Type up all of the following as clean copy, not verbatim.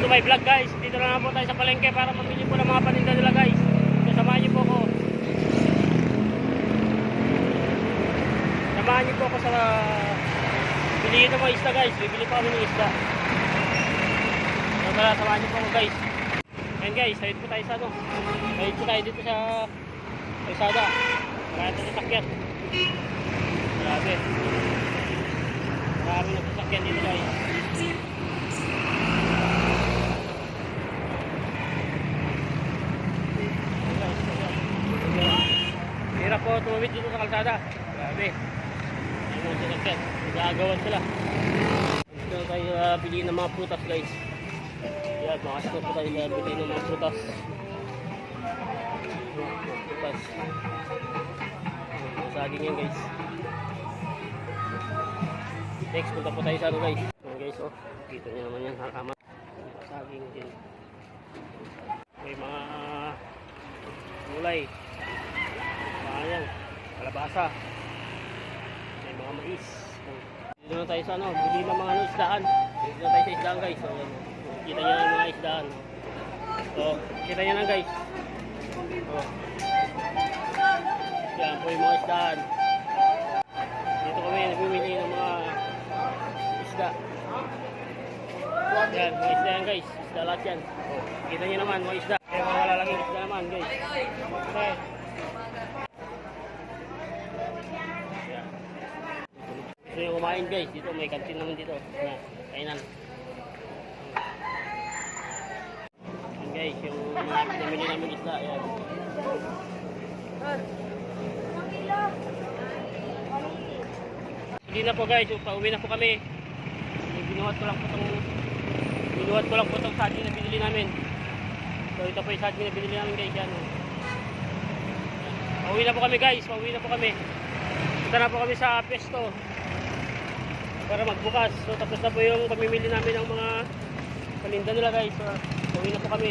to my vlog guys. Dito na lang po tayo sa palengke para mamili po ng mga paninda nila guys. So samahan niyo po ako. Samahan niyo po ako sa bilihin ng mga isda guys. Bibili pa kami ng isda. So tara, samahan niyo po ako guys. Ayan guys, sahit po tayo sa ano. Sahit po tayo dito sa Kalsada. Kaya ito sasakyan. Grabe. Marami na sasakyan dito guys. Hirap po tumawid dito sa kalsada. Grabe. Ayun ang sasakyan. Nagagawan sila. Dito tayo piliin ng mga prutas guys. Yan, makasito po tayo piliin ng mga prutas. Prutas. Saging yan guys. Next, punta po tayo sa ano guys. Yan guys, oh. Kita nyo naman yan. Hakaman. Saging din. May mga gulay. Ayan, kalabasa. May mga mais. Dito na tayo sa ano, bili ng mga isdaan. Dito na tayo sa isdaan guys. So, kita nyo na yung mga isdaan. So, kita nyo na guys. So, yan po yung mga isdaan. Dito kami nabimili ng mga isda. Yan, mga isda yan guys. Isda lahat yan. So, kita nyo naman mga isda. Kaya mga malalaking isda naman guys. Okay. Gusto nyo kumain guys, dito may kantin naman dito na kainan. Yan guys, yung pinamili namin isda. Yan. Hindi na po guys, pauwi na po kami. Binuhat ko lang po itong saging na binili namin. So ito po yung saging na binili namin guys. Yan. Pauwi na po kami guys, pauwi na po kami. Punta na po kami sa pesto para magbukas. So tapos na po yung pamimili namin ng mga paninda nila guys. So pauwi na po kami.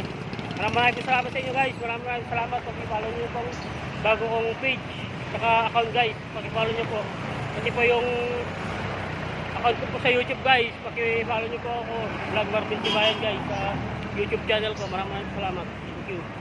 Maraming salamat sa inyo guys. Maraming salamat. Pag-follow nyo pong bago kong page saka account guys. Pag-follow nyo po. Kasi po yung account ko po sa YouTube guys. Pag-follow nyo po ako, Vlog Marvin Tibayan guys, sa YouTube channel ko. Maraming salamat. Thank you.